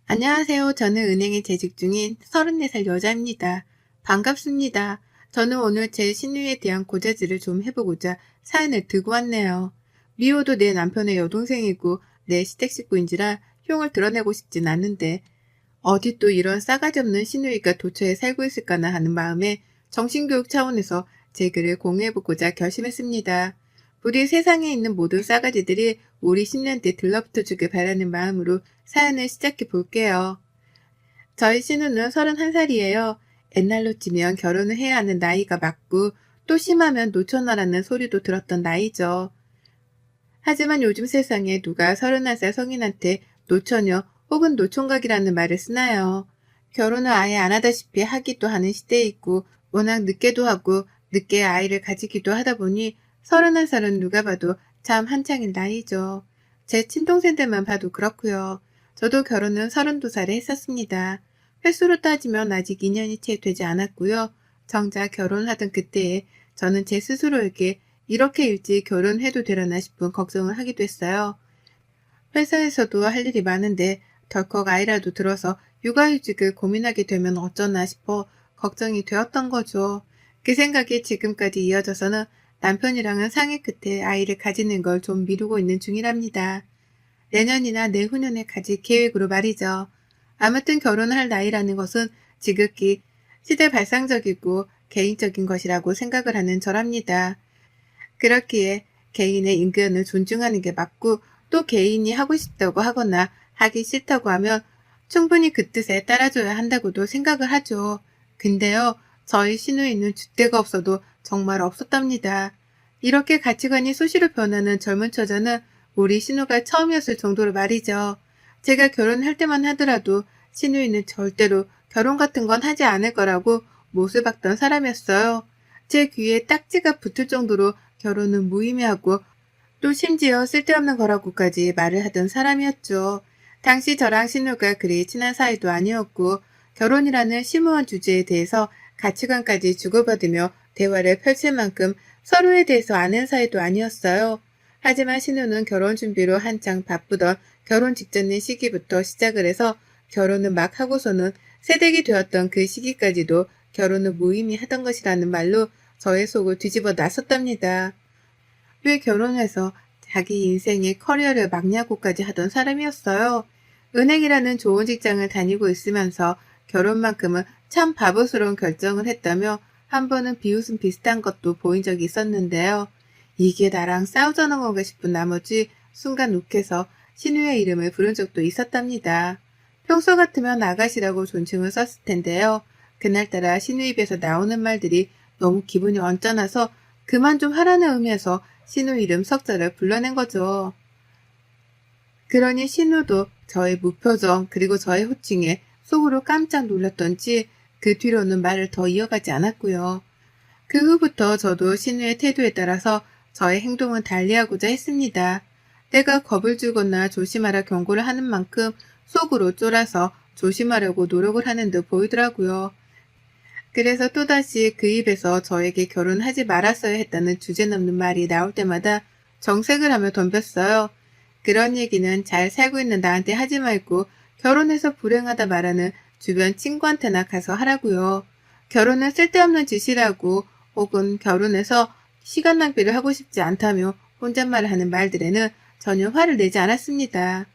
안녕하세요. 저는 은행에 재직 중인 34살 여자입니다. 반갑습니다. 저는 오늘 제 신유에 대한 고자질을 좀 해보고자 사연을 들고 왔네요. 미호도 내 남편의 여동생이고 내 시댁 식구인지라 흉을 드러내고 싶진 않은데 어디 또 이런 싸가지 없는 신우이가 도처에 살고 있을까나 하는 마음에 정신교육 차원에서 제 글을 공유해보고자 결심했습니다. 부디 세상에 있는 모든 싸가지들이 우리 10년대 들러붙어주길 바라는 마음으로 사연을 시작해 볼게요. 저희 신우는 31살이에요. 옛날로 치면 결혼을 해야 하는 나이가 맞고 또 심하면 노처녀라는 소리도 들었던 나이죠. 하지만 요즘 세상에 누가 31살 성인한테 노처녀 혹은 노총각이라는 말을 쓰나요? 결혼을 아예 안 하다시피 하기도 하는 시대에 있고 워낙 늦게도 하고 늦게 아이를 가지기도 하다 보니 31살은 누가 봐도 참 한창인 나이죠. 제 친동생들만 봐도 그렇고요. 저도 결혼은 32살에 했었습니다. 횟수로 따지면 아직 2년이 채 되지 않았고요. 정작 결혼하던 그때에 저는 제 스스로에게 이렇게 일찍 결혼해도 되려나 싶은 걱정을 하기도 했어요. 회사에서도 할 일이 많은데 덜컥 아이라도 들어서 육아휴직을 고민하게 되면 어쩌나 싶어 걱정이 되었던 거죠. 그 생각이 지금까지 이어져서는 남편이랑은 상의 끝에 아이를 가지는 걸 좀 미루고 있는 중이랍니다. 내년이나 내후년에 가질 계획으로 말이죠. 아무튼 결혼할 나이라는 것은 지극히 시대발상적이고 개인적인 것이라고 생각을 하는 저랍니다. 그렇기에 개인의 의견을 존중하는 게 맞고 또 개인이 하고 싶다고 하거나 하기 싫다고 하면 충분히 그 뜻에 따라줘야 한다고도 생각을 하죠. 근데요, 저희 시누이는 줏대가 없어도 정말 없었답니다. 이렇게 가치관이 수시로 변하는 젊은 처자는 우리 신우가 처음이었을 정도로 말이죠. 제가 결혼할 때만 하더라도 시누이는 절대로 결혼 같은 건 하지 않을 거라고 못을 박던 사람이었어요. 제 귀에 딱지가 붙을 정도로 결혼은 무의미하고 또 심지어 쓸데없는 거라고까지 말을 하던 사람이었죠. 당시 저랑 신우가 그리 친한 사이도 아니었고 결혼이라는 심오한 주제에 대해서 가치관까지 주고받으며 대화를 펼칠 만큼 서로에 대해서 아는 사이도 아니었어요. 하지만 신우는 결혼 준비로 한창 바쁘던 결혼 직전의 시기부터 시작을 해서 결혼을 막 하고서는 새댁이 되었던 그 시기까지도 결혼을 무의미하던 것이라는 말로 저의 속을 뒤집어 놨었답니다. 왜 결혼해서 자기 인생의 커리어를 막냐고까지 하던 사람이었어요. 은행이라는 좋은 직장을 다니고 있으면서 결혼만큼은 참 바보스러운 결정을 했다며 한 번은 비웃음 비슷한 것도 보인 적이 있었는데요. 이게 나랑 싸우자는 건가 싶은 나머지 순간 욱해서 신우의 이름을 부른 적도 있었답니다. 평소 같으면 아가씨라고 존칭을 썼을 텐데요. 그날따라 신우 입에서 나오는 말들이 너무 기분이 언짢아서 그만 좀 하라는 의미에서 신우 이름 석자를 불러낸 거죠. 그러니 신우도 저의 무표정 그리고 저의 호칭에 속으로 깜짝 놀랐던지 그 뒤로는 말을 더 이어가지 않았고요. 그 후부터 저도 신우의 태도에 따라서 저의 행동은 달리하고자 했습니다. 내가 겁을 주거나 조심하라 경고를 하는 만큼 속으로 쫄아서 조심하려고 노력을 하는 듯 보이더라고요. 그래서 또다시 그 입에서 저에게 결혼하지 말았어야 했다는 주제넘는 말이 나올 때마다 정색을 하며 덤볐어요. 그런 얘기는 잘 살고 있는 나한테 하지 말고 결혼해서 불행하다 말하는 주변 친구한테나 가서 하라고요. 결혼은 쓸데없는 짓이라고 혹은 결혼해서 시간 낭비를 하고 싶지 않다며 혼잣말을 하는 말들에는 전혀 화를 내지 않았습니다.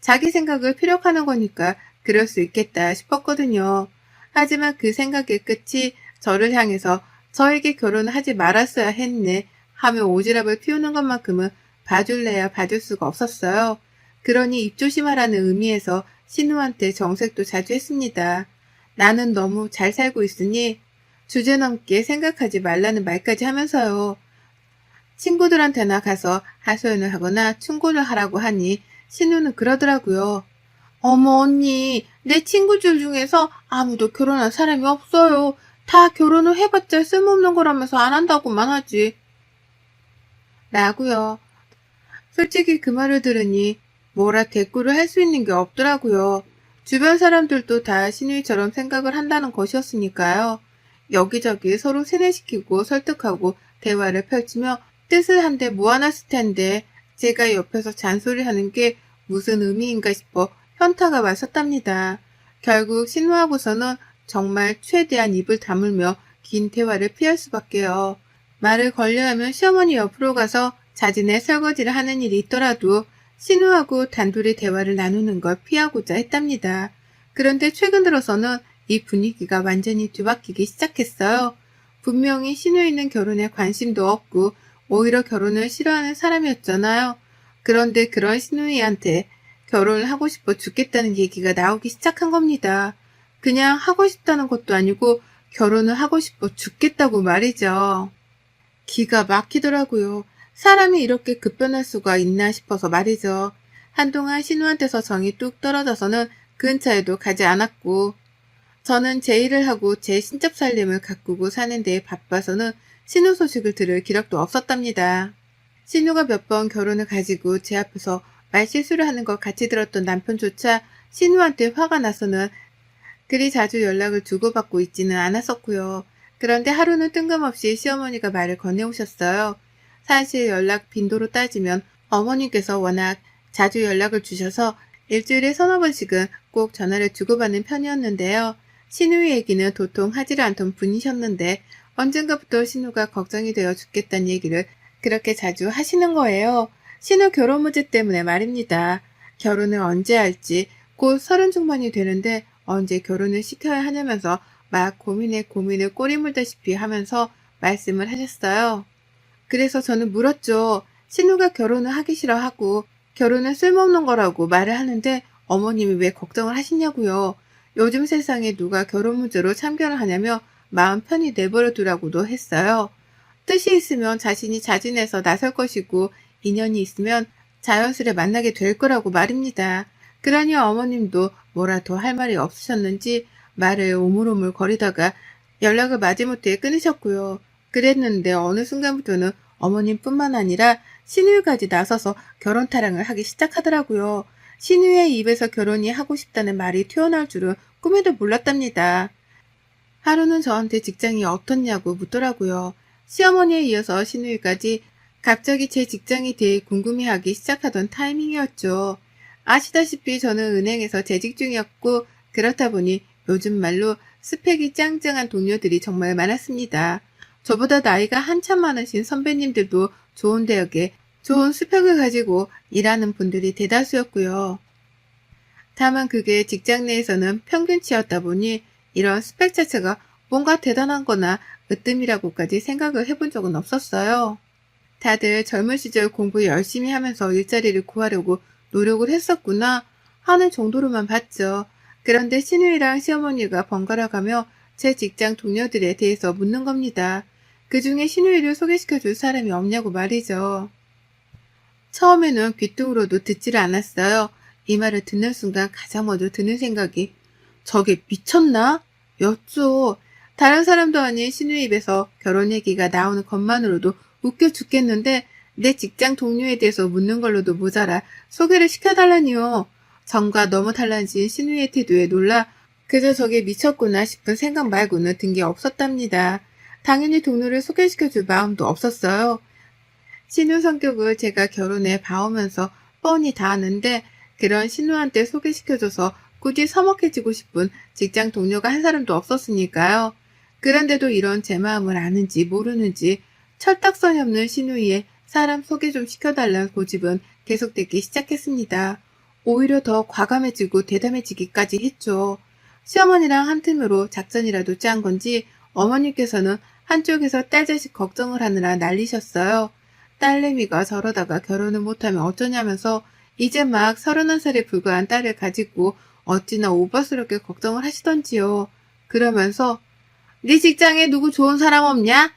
자기 생각을 피력하는 거니까 그럴 수 있겠다 싶었거든요. 하지만 그 생각의 끝이 저를 향해서 저에게 결혼하지 말았어야 했네 하며 오지랖을 피우는 것만큼은 봐줄래야 봐줄 수가 없었어요. 그러니 입조심하라는 의미에서 신우한테 정색도 자주 했습니다. 나는 너무 잘 살고 있으니 주제넘게 생각하지 말라는 말까지 하면서요. 친구들한테나 가서 하소연을 하거나 충고를 하라고 하니 신우는 그러더라고요. 어머 언니, 내 친구들 중에서 아무도 결혼한 사람이 없어요. 다 결혼을 해봤자 쓸모없는 거라면서 안 한다고만 하지. 라고요. 솔직히 그 말을 들으니 뭐라 대꾸를 할 수 있는 게 없더라고요. 주변 사람들도 다 신우이처럼 생각을 한다는 것이었으니까요. 여기저기 서로 세뇌시키고 설득하고 대화를 펼치며 뜻을 한데 모아놨을 텐데 제가 옆에서 잔소리하는 게 무슨 의미인가 싶어 현타가 왔었답니다. 결국 신우하고서는 정말 최대한 입을 다물며 긴 대화를 피할 수밖에요. 말을 걸려 하면 시어머니 옆으로 가서 자진의 설거지를 하는 일이 있더라도 신우하고 단둘이 대화를 나누는 걸 피하고자 했답니다. 그런데 최근 들어서는 이 분위기가 완전히 뒤바뀌기 시작했어요. 분명히 신우이는 결혼에 관심도 없고 오히려 결혼을 싫어하는 사람이었잖아요. 그런데 그런 신우이한테 결혼을 하고 싶어 죽겠다는 얘기가 나오기 시작한 겁니다. 그냥 하고 싶다는 것도 아니고 결혼을 하고 싶어 죽겠다고 말이죠. 기가 막히더라고요. 사람이 이렇게 급변할 수가 있나 싶어서 말이죠. 한동안 신우한테서 정이 뚝 떨어져서는 근처에도 가지 않았고 저는 제 일을 하고 제 신접 살림을 가꾸고 사는 데에 바빠서는 신우 소식을 들을 기력도 없었답니다. 신우가 몇 번 결혼을 가지고 제 앞에서 말실수를 하는 걸 같이 들었던 남편조차 신우한테 화가 나서는 그리 자주 연락을 주고받고 있지는 않았었고요. 그런데 하루는 뜬금없이 시어머니가 말을 건네오셨어요. 사실 연락 빈도로 따지면 어머님께서 워낙 자주 연락을 주셔서 일주일에 서너 번씩은 꼭 전화를 주고받는 편이었는데요. 신우의 얘기는 도통 하지를 않던 분이셨는데 언젠가부터 신우가 걱정이 되어 죽겠다는 얘기를 그렇게 자주 하시는 거예요. 신우 결혼 문제 때문에 말입니다. 결혼을 언제 할지 곧 30 중반이 되는데 언제 결혼을 시켜야 하냐면서 막 고민에 고민을 꼬리 물다시피 하면서 말씀을 하셨어요. 그래서 저는 물었죠. 신우가 결혼을 하기 싫어하고 결혼은 쓸모없는 거라고 말을 하는데 어머님이 왜 걱정을 하시냐고요. 요즘 세상에 누가 결혼 문제로 참견을 하냐며 마음 편히 내버려 두라고도 했어요. 뜻이 있으면 자신이 자진해서 나설 것이고 인연이 있으면 자연스레 만나게 될 거라고 말입니다. 그러니 어머님도 뭐라 더 할 말이 없으셨는지 말을 오물오물 거리다가 연락을 마지못해 끊으셨고요. 그랬는데 어느 순간부터는 어머님뿐만 아니라 신우이까지 나서서 결혼 타령을 하기 시작하더라고요. 신우의 입에서 결혼이 하고 싶다는 말이 튀어나올 줄은 꿈에도 몰랐답니다. 하루는 저한테 직장이 어떻냐고 묻더라고요. 시어머니에 이어서 신우이까지 갑자기 제 직장에 대해 궁금해하기 시작하던 타이밍이었죠. 아시다시피 저는 은행에서 재직 중이었고 그렇다 보니 요즘 말로 스펙이 짱짱한 동료들이 정말 많았습니다. 저보다 나이가 한참 많으신 선배님들도 좋은 대학에 좋은 스펙을 가지고 일하는 분들이 대다수였고요. 다만 그게 직장 내에서는 평균치였다 보니 이런 스펙 자체가 뭔가 대단한 거나 으뜸이라고까지 생각을 해본 적은 없었어요. 다들 젊은 시절 공부 열심히 하면서 일자리를 구하려고 노력을 했었구나 하는 정도로만 봤죠. 그런데 신우이랑 시어머니가 번갈아 가며 제 직장 동료들에 대해서 묻는 겁니다. 그 중에 신우이를 소개시켜줄 사람이 없냐고 말이죠. 처음에는 귀뚱으로도 듣지를 않았어요. 이 말을 듣는 순간 가장 먼저 드는 생각이 저게 미쳤나? 였죠. 다른 사람도 아닌 신우이 입에서 결혼 얘기가 나오는 것만으로도 웃겨 죽겠는데 내 직장 동료에 대해서 묻는 걸로도 모자라 소개를 시켜달라니요. 전과 너무 달라진 신우이의 태도에 놀라 그저 저게 미쳤구나 싶은 생각 말고는 든 게 없었답니다. 당연히 동료를 소개시켜줄 마음도 없었어요. 신우 성격을 제가 결혼해 봐오면서 뻔히 다 아는데 그런 신우한테 소개시켜줘서 굳이 서먹해지고 싶은 직장 동료가 한 사람도 없었으니까요. 그런데도 이런 제 마음을 아는지 모르는지 철딱선이 없는 신우이의 사람 소개 좀 시켜달라는 고집은 계속되기 시작했습니다. 오히려 더 과감해지고 대담해지기까지 했죠. 시어머니랑 한 틈으로 작전이라도 짠 건지 어머님께서는 한쪽에서 딸 자식 걱정을 하느라 난리셨어요. 딸내미가 저러다가 결혼을 못하면 어쩌냐면서 이제 막 31살에 불과한 딸을 가지고 어찌나 오버스럽게 걱정을 하시던지요. 그러면서 네 직장에 누구 좋은 사람 없냐?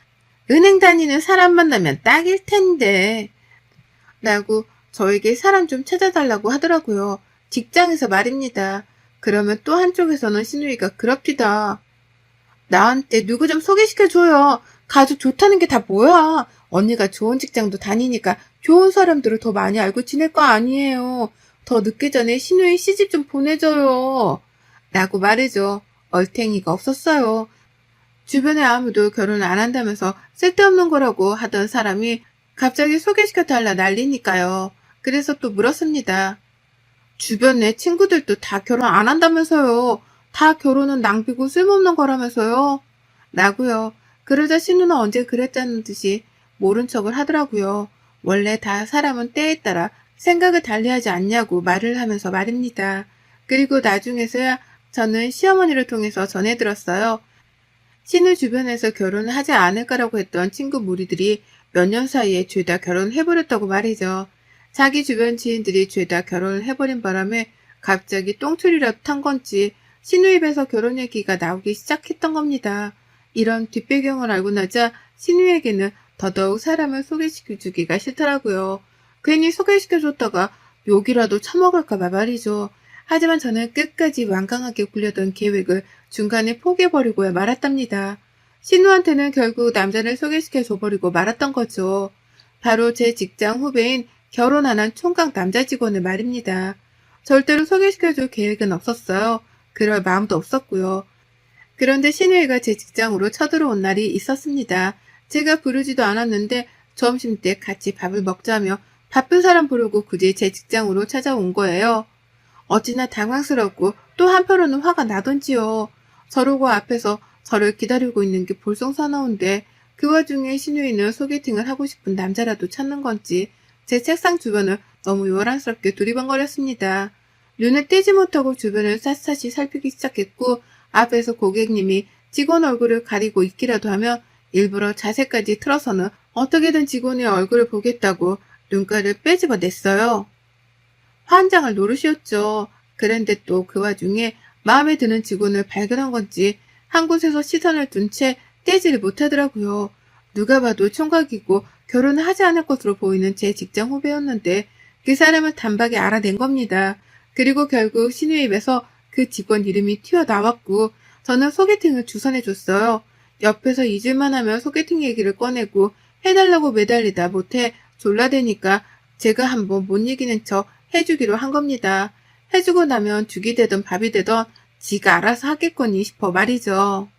은행 다니는 사람 만나면 딱일 텐데 라고 저에게 사람 좀 찾아달라고 하더라고요. 직장에서 말입니다. 그러면 또 한쪽에서는 신우이가 그럽디다. 나한테 누구 좀 소개시켜줘요. 가족 좋다는 게 다 뭐야. 언니가 좋은 직장도 다니니까 좋은 사람들을 더 많이 알고 지낼 거 아니에요. 더 늦기 전에 신우이 시집 좀 보내줘요. 라고 말해줘. 얼탱이가 없었어요. 주변에 아무도 결혼 안 한다면서 쓸데없는 거라고 하던 사람이 갑자기 소개시켜달라 난리니까요. 그래서 또 물었습니다. 주변에 친구들도 다 결혼 안 한다면서요. 다 결혼은 낭비고 쓸모없는 거라면서요. 라고요. 그러자 신우는 언제 그랬다는 듯이 모른 척을 하더라고요. 원래 다 사람은 때에 따라 생각을 달리하지 않냐고 말을 하면서 말입니다. 그리고 나중에서야 저는 시어머니를 통해서 전해 들었어요. 신우 주변에서 결혼을 하지 않을 거라고 했던 친구 무리들이 몇 년 사이에 죄다 결혼해버렸다고 말이죠. 자기 주변 지인들이 죄다 결혼을 해버린 바람에 갑자기 똥줄이라도 탄 건지 신우 입에서 결혼 얘기가 나오기 시작했던 겁니다. 이런 뒷배경을 알고 나자 신우에게는 더더욱 사람을 소개시켜주기가 싫더라고요. 괜히 소개시켜줬다가 욕이라도 처먹을까봐 말이죠. 하지만 저는 끝까지 완강하게 굴려던 계획을 중간에 포기해버리고야 말았답니다. 신우한테는 결국 남자를 소개시켜줘버리고 말았던 거죠. 바로 제 직장 후배인 결혼 안 한 총각 남자 직원을 말입니다. 절대로 소개시켜줄 계획은 없었어요. 그럴 마음도 없었고요. 그런데 신우이가 제 직장으로 쳐들어온 날이 있었습니다. 제가 부르지도 않았는데 점심때 같이 밥을 먹자며 바쁜 사람 부르고 굳이 제 직장으로 찾아온 거예요. 어찌나 당황스럽고 또 한편으로는 화가 나던지요. 저러고 앞에서 저를 기다리고 있는 게 볼썽사나운데 그 와중에 신우이는 소개팅을 하고 싶은 남자라도 찾는 건지 제 책상 주변을 너무 요란스럽게 두리번거렸습니다. 눈을 떼지 못하고 주변을 샅샅이 살피기 시작했고 앞에서 고객님이 직원 얼굴을 가리고 있기라도 하면 일부러 자세까지 틀어서는 어떻게든 직원의 얼굴을 보겠다고 눈가를 빼집어냈어요. 환장을 노릇이었죠. 그런데 또 그 와중에 마음에 드는 직원을 발견한 건지 한 곳에서 시선을 둔 채 떼지를 못하더라고요. 누가 봐도 총각이고 결혼을 하지 않을 것으로 보이는 제 직장 후배였는데 그 사람을 단박에 알아낸 겁니다. 그리고 결국 신우 입에서 그 직원 이름이 튀어나왔고 저는 소개팅을 주선해줬어요. 옆에서 잊을만 하면 소개팅 얘기를 꺼내고 해달라고 매달리다 못해 졸라대니까 제가 한번 못 이기는 척 해주기로 한 겁니다. 해주고 나면 죽이 되던 밥이 되던 지가 알아서 하겠거니 싶어 말이죠.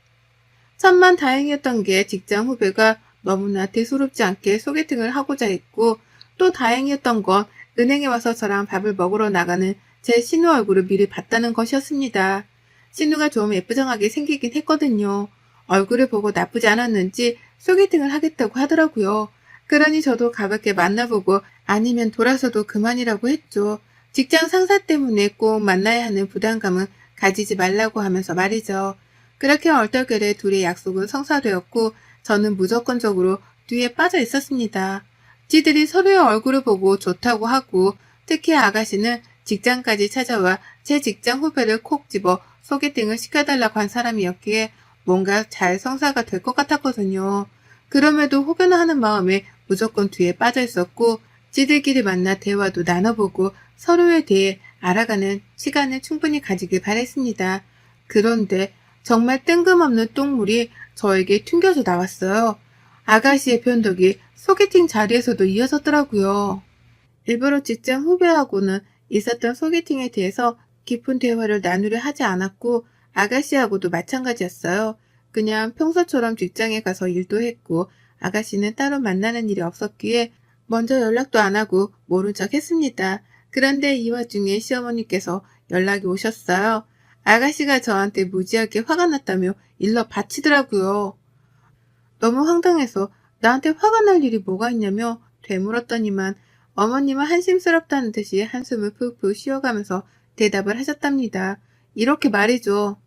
천만 다행이었던 게 직장 후배가 너무나 대수롭지 않게 소개팅을 하고자 했고 또 다행이었던 건 은행에 와서 저랑 밥을 먹으러 나가는 제 신우 얼굴을 미리 봤다는 것이었습니다. 신우가 좀 예쁘장하게 생기긴 했거든요. 얼굴을 보고 나쁘지 않았는지 소개팅을 하겠다고 하더라고요. 그러니 저도 가볍게 만나보고 아니면 돌아서도 그만이라고 했죠. 직장 상사 때문에 꼭 만나야 하는 부담감은 가지지 말라고 하면서 말이죠. 그렇게 얼떨결에 둘의 약속은 성사되었고 저는 무조건적으로 뒤에 빠져 있었습니다. 지들이 서로의 얼굴을 보고 좋다고 하고 특히 아가씨는 직장까지 찾아와 제 직장 후배를 콕 집어 소개팅을 시켜달라고 한 사람이었기에 뭔가 잘 성사가 될 것 같았거든요. 그럼에도 혹여나 하는 마음에 무조건 뒤에 빠져 있었고 지들끼리 만나 대화도 나눠보고 서로에 대해 알아가는 시간을 충분히 가지길 바랬습니다. 그런데 정말 뜬금없는 똥물이 저에게 튕겨져 나왔어요. 아가씨의 변덕이 소개팅 자리에서도 이어졌더라고요. 일부러 직장 후배하고는 있었던 소개팅에 대해서 깊은 대화를 나누려 하지 않았고 아가씨하고도 마찬가지였어요. 그냥 평소처럼 직장에 가서 일도 했고 아가씨는 따로 만나는 일이 없었기에 먼저 연락도 안 하고 모른 척 했습니다. 그런데 이 와중에 시어머니께서 연락이 오셨어요. 아가씨가 저한테 무지하게 화가 났다며 일러 바치더라고요. 너무 황당해서 나한테 화가 날 일이 뭐가 있냐며 되물었더니만 어머님은 한심스럽다는 듯이 한숨을 푹푹 쉬어가면서 대답을 하셨답니다. 이렇게 말이죠.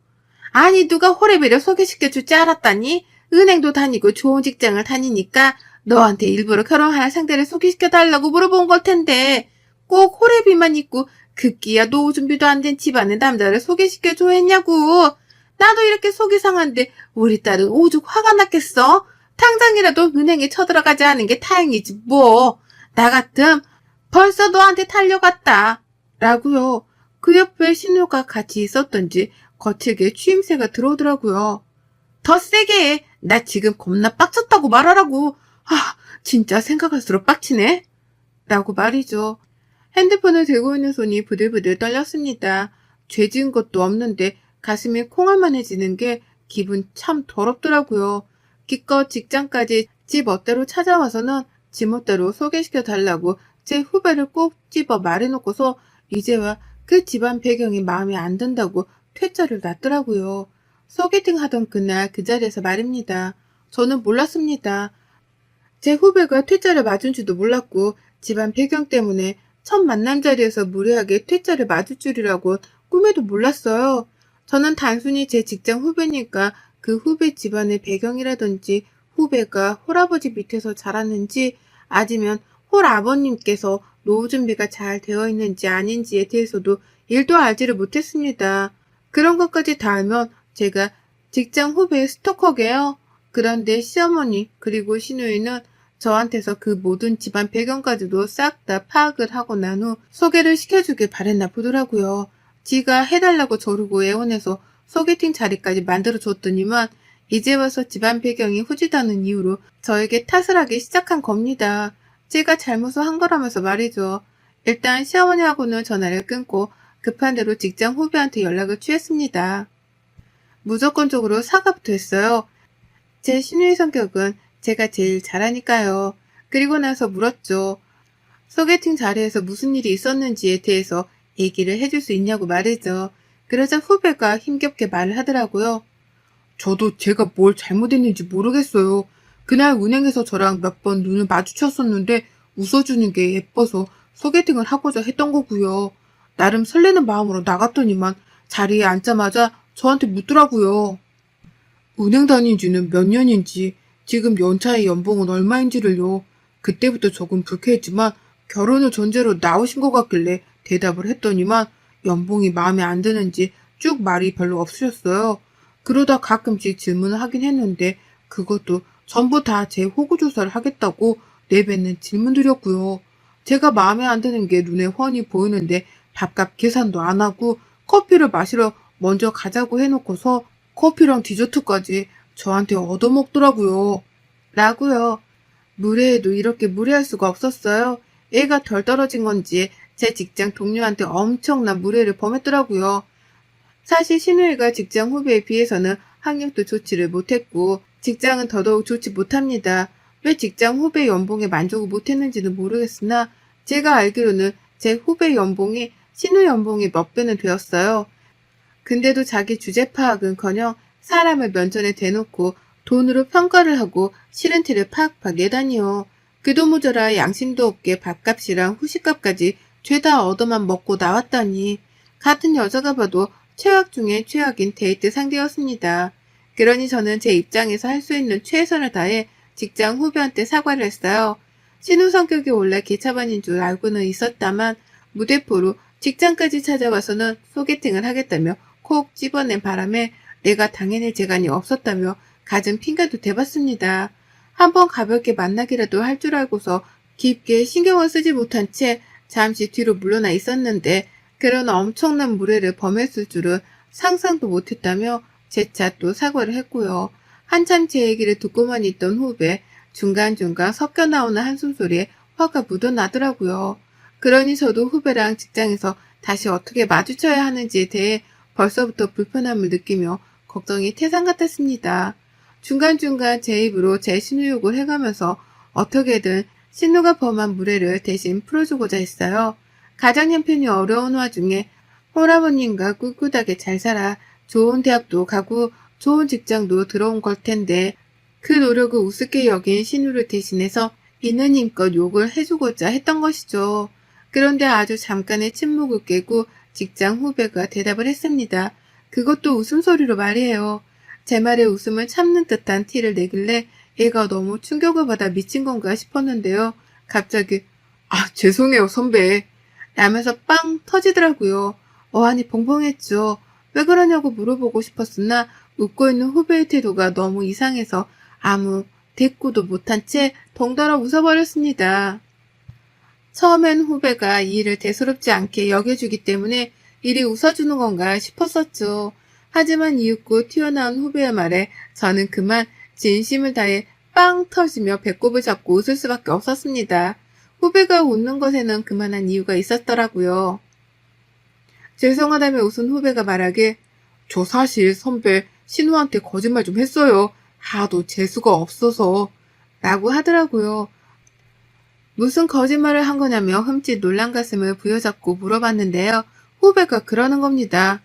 아니 누가 호래비를 소개시켜줄 줄 알았다니? 은행도 다니고 좋은 직장을 다니니까 너한테 일부러 결혼할 상대를 소개시켜달라고 물어본 걸 텐데 꼭 호래비만 있고 급기야 노후 준비도 안 된 집안의 남자를 소개시켜줘 했냐고. 나도 이렇게 속이 상한데 우리 딸은 오죽 화가 났겠어? 당장이라도 은행에 쳐들어가지 않은 게 다행이지 뭐. 나 같음 벌써 너한테 달려갔다. 라고요. 그 옆에 신우가 같이 있었던지 거칠게 추임새가 들어오더라고요. 더 세게 해. 나 지금 겁나 빡쳤다고 말하라고. 아, 진짜 생각할수록 빡치네. 라고 말이죠. 핸드폰을 들고 있는 손이 부들부들 떨렸습니다. 죄 지은 것도 없는데 가슴이 콩알만해지는 게 기분 참 더럽더라고요. 기껏 직장까지 지 멋대로 찾아와서는 지 멋대로 소개시켜 달라고 제 후배를 꼭 집어 말해놓고서 이제와 그 집안 배경이 마음에 안 든다고 퇴짜를 놨더라고요. 소개팅 하던 그날 그 자리에서 말입니다. 저는 몰랐습니다. 제 후배가 퇴짜를 맞은지도 몰랐고 집안 배경 때문에 첫 만남 자리에서 무례하게 퇴짜를 맞을 줄이라고 꿈에도 몰랐어요. 저는 단순히 제 직장 후배니까 그 후배 집안의 배경이라든지 후배가 홀아버지 밑에서 자랐는지 아니면 홀아버님께서 노후 준비가 잘 되어 있는지 아닌지에 대해서도 일도 알지를 못했습니다. 그런 것까지 다 알면 제가 직장 후배의 스토커게요. 그런데 시어머니 그리고 시누이는 저한테서 그 모든 집안 배경까지도 싹 다 파악을 하고 난 후 소개를 시켜주길 바랬나 보더라고요. 지가 해달라고 저르고 애원해서 소개팅 자리까지 만들어줬더니만 이제 와서 집안 배경이 후지다는 이유로 저에게 탓을 하기 시작한 겁니다. 제가 잘못을 한 거라면서 말이죠. 일단 시어머니하고는 전화를 끊고 급한 대로 직장 후배한테 연락을 취했습니다. 무조건적으로 사과부터 했어요. 제 시누이 성격은 제가 제일 잘하니까요. 그리고 나서 물었죠. 소개팅 자리에서 무슨 일이 있었는지에 대해서 얘기를 해줄 수 있냐고 말이죠. 그러자 후배가 힘겹게 말을 하더라고요. 저도 제가 뭘 잘못했는지 모르겠어요. 그날 은행에서 저랑 몇 번 눈을 마주쳤었는데 웃어주는 게 예뻐서 소개팅을 하고자 했던 거고요. 나름 설레는 마음으로 나갔더니만 자리에 앉자마자 저한테 묻더라고요. 은행 다닌 지는 몇 년인지, 지금 연차의 연봉은 얼마인지를요. 그때부터 조금 불쾌했지만 결혼을 전제로 나오신 것 같길래 대답을 했더니만 연봉이 마음에 안 드는지 쭉 말이 별로 없으셨어요. 그러다 가끔씩 질문을 하긴 했는데 그것도 전부 다 제 호구조사를 하겠다고 내뱉는 질문들이었고요. 제가 마음에 안 드는 게 눈에 훤히 보이는데 밥값 계산도 안 하고 커피를 마시러 먼저 가자고 해놓고서 커피랑 디저트까지 저한테 얻어먹더라고요. 라고요. 무례해도 이렇게 무례할 수가 없었어요. 애가 덜 떨어진 건지 제 직장 동료한테 엄청난 무례를 범했더라고요. 사실 신우이가 직장 후배에 비해서는 학력도 좋지를 못했고 직장은 더더욱 좋지 못합니다. 왜 직장 후배 연봉에 만족을 못했는지는 모르겠으나 제가 알기로는 제 후배 연봉이 신우 연봉의 몇 배는 되었어요. 근데도 자기 주제 파악은커녕 사람을 면전에 대놓고 돈으로 평가를 하고 싫은 티를 팍팍 내다니요. 그도 모자라 양심도 없게 밥값이랑 후식값까지 죄다 얻어만 먹고 나왔다니. 같은 여자가 봐도 최악 중에 최악인 데이트 상대였습니다. 그러니 저는 제 입장에서 할 수 있는 최선을 다해 직장 후배한테 사과를 했어요. 신우 성격이 원래 기차반인 줄 알고는 있었다만 무대포로 직장까지 찾아와서는 소개팅을 하겠다며 콕 집어낸 바람에 내가 당해낼 재간이 없었다며 갖은 핑계도 대봤습니다. 한번 가볍게 만나기라도 할 줄 알고서 깊게 신경을 쓰지 못한 채 잠시 뒤로 물러나 있었는데 그런 엄청난 무례를 범했을 줄은 상상도 못했다며 재차 또 사과를 했고요. 한참 제 얘기를 듣고만 있던 후배 중간중간 섞여 나오는 한숨소리에 화가 묻어나더라고요. 그러니 저도 후배랑 직장에서 다시 어떻게 마주쳐야 하는지에 대해 벌써부터 불편함을 느끼며 걱정이 태산 같았습니다. 중간중간 제 입으로 제 신우욕을 해가면서 어떻게든 신우가 범한 무례를 대신 풀어주고자 했어요. 가장 형편이 어려운 와중에 홀아버님과 꿋꿋하게 잘 살아 좋은 대학도 가고 좋은 직장도 들어온 걸 텐데 그 노력을 우습게 여긴 신우를 대신해서 있는 힘껏 욕을 해주고자 했던 것이죠. 그런데 아주 잠깐의 침묵을 깨고 직장 후배가 대답을 했습니다. 그것도 웃음소리로 말이에요. 제 말에 웃음을 참는 듯한 티를 내길래 얘가 너무 충격을 받아 미친 건가 싶었는데요. 갑자기 죄송해요 선배 라면서 빵 터지더라고요. 어안이 벙벙했죠. 왜 그러냐고 물어보고 싶었으나 웃고 있는 후배의 태도가 너무 이상해서 아무 대꾸도 못한 채 덩달아 웃어버렸습니다. 처음엔 후배가 이 일을 대수롭지 않게 여겨주기 때문에 이리 웃어주는 건가 싶었었죠. 하지만 이윽고 튀어나온 후배의 말에 저는 그만 진심을 다해 빵 터지며 배꼽을 잡고 웃을 수밖에 없었습니다. 후배가 웃는 것에는 그만한 이유가 있었더라고요. 죄송하다며 웃은 후배가 말하길 저 사실 선배 신우한테 거짓말 좀 했어요. 하도 재수가 없어서 라고 하더라고요. 무슨 거짓말을 한 거냐며 흠칫 놀란 가슴을 부여잡고 물어봤는데요. 후배가 그러는 겁니다.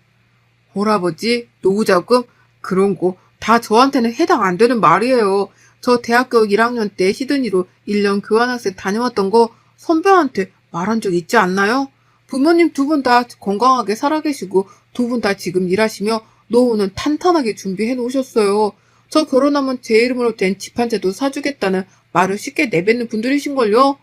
할아버지, 노후자금? 그런 거 다 저한테는 해당 안 되는 말이에요. 저 대학교 1학년 때 시드니로 1년 교환학생 다녀왔던 거 선배한테 말한 적 있지 않나요? 부모님 두 분 다 건강하게 살아계시고 두 분 다 지금 일하시며 노후는 탄탄하게 준비해 놓으셨어요. 저 결혼하면 제 이름으로 된 집 한 채도 사주겠다는 말을 쉽게 내뱉는 분들이신걸요?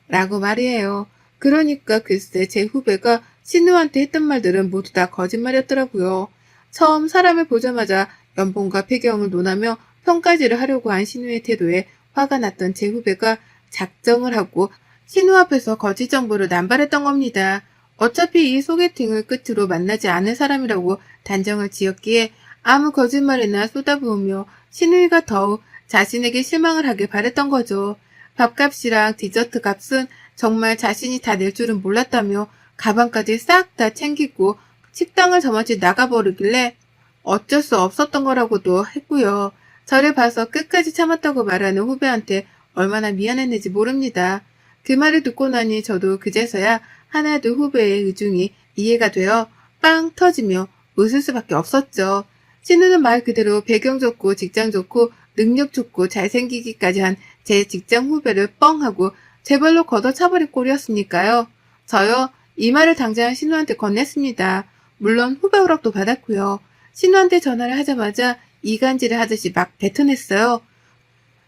라고 말이에요. 그러니까 글쎄 제 후배가 신우한테 했던 말들은 모두 다 거짓말이었더라고요. 처음 사람을 보자마자 연봉과 배경을 논하며 평가질을 하려고 한 신우의 태도에 화가 났던 제 후배가 작정을 하고 신우 앞에서 거짓 정보를 남발했던 겁니다. 어차피 이 소개팅을 끝으로 만나지 않을 사람이라고 단정을 지었기에 아무 거짓말이나 쏟아부으며 신우이가 더욱 자신에게 실망을 하길 바랬던 거죠. 밥값이랑 디저트 값은 정말 자신이 다 낼 줄은 몰랐다며 가방까지 싹 다 챙기고 식당을 저만치 나가버리길래 어쩔 수 없었던 거라고도 했고요. 저를 봐서 끝까지 참았다고 말하는 후배한테 얼마나 미안했는지 모릅니다. 그 말을 듣고 나니 저도 그제서야 하나둘 후배의 의중이 이해가 되어 빵 터지며 웃을 수밖에 없었죠. 신우는 말 그대로 배경 좋고 직장 좋고 능력 좋고 잘생기기까지 한 제 직장 후배를 뻥하고 제 발로 걷어차버릴 꼴이었으니까요. 저요, 이 말을 당장 신우한테 건넸습니다. 물론 후배 허락도 받았고요. 신우한테 전화를 하자마자 이간질을 하듯이 막 뱉어냈어요.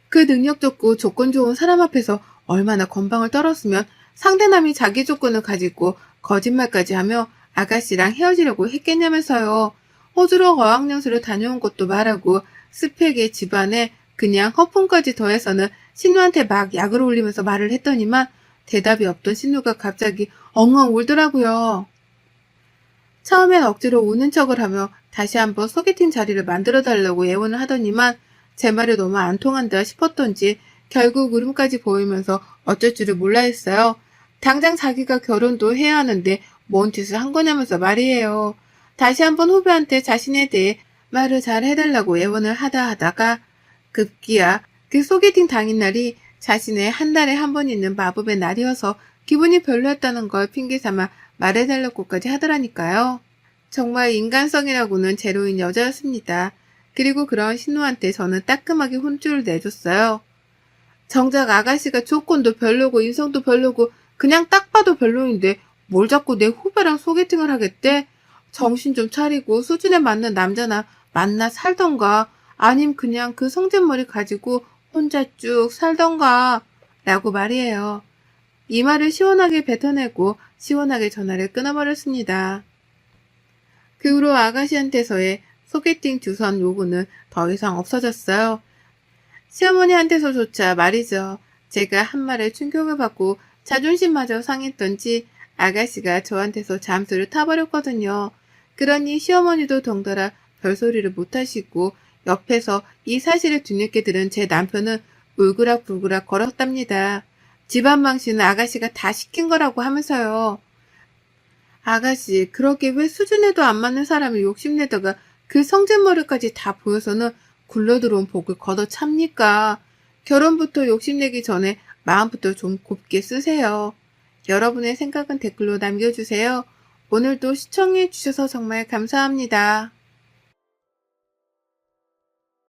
그 능력 좋고 조건 좋은 사람 앞에서 얼마나 건방을 떨었으면 상대남이 자기 조건을 가지고 거짓말까지 하며 아가씨랑 헤어지려고 했겠냐면서요. 호주로 어학연수를 다녀온 것도 말하고 스펙의 집안에 그냥 허풍까지 더해서는 신우한테 막 약을 올리면서 말을 했더니만 대답이 없던 신우가 갑자기 엉엉 울더라고요. 처음엔 억지로 우는 척을 하며 다시 한번 소개팅 자리를 만들어달라고 애원을 하더니만 제 말이 너무 안 통한다 싶었던지 결국 울음까지 보이면서 어쩔 줄을 몰라 했어요. 당장 자기가 결혼도 해야 하는데 뭔 짓을 한 거냐면서 말이에요. 다시 한번 후배한테 자신에 대해 말을 잘 해달라고 애원을 하다가 급기야 그 소개팅 당일 날이 자신의 한 달에 한 번 있는 마법의 날이어서 기분이 별로였다는 걸 핑계삼아 말해달라고까지 하더라니까요. 정말 인간성이라고는 제로인 여자였습니다. 그리고 그런 신우한테 저는 따끔하게 혼쭐을 내줬어요. 정작 아가씨가 조건도 별로고 인성도 별로고 그냥 딱 봐도 별로인데 뭘 자꾸 내 후배랑 소개팅을 하겠대? 정신 좀 차리고 수준에 맞는 남자나 만나 살던가 아님 그냥 그 성질머리 가지고 혼자 쭉 살던가 라고 말이에요. 이 말을 시원하게 뱉어내고 시원하게 전화를 끊어버렸습니다. 그 후로 아가씨한테서의 소개팅 주선 요구는 더 이상 없어졌어요. 시어머니한테서조차 말이죠. 제가 한 말에 충격을 받고 자존심마저 상했던지 아가씨가 저한테서 잠수를 타버렸거든요. 그러니 시어머니도 덩달아 별소리를 못하시고 옆에서 이 사실을 뒤늦게 들은 제 남편은 울그락불그락 걸었답니다. 집안 망신은 아가씨가 다 시킨 거라고 하면서요. 아가씨, 그러게 왜 수준에도 안 맞는 사람을 욕심내다가 그 성질머리까지 다 보여서는 굴러들어온 복을 걷어찹니까? 결혼부터 욕심내기 전에 마음부터 좀 곱게 쓰세요. 여러분의 생각은 댓글로 남겨주세요. 오늘도 시청해주셔서 정말 감사합니다.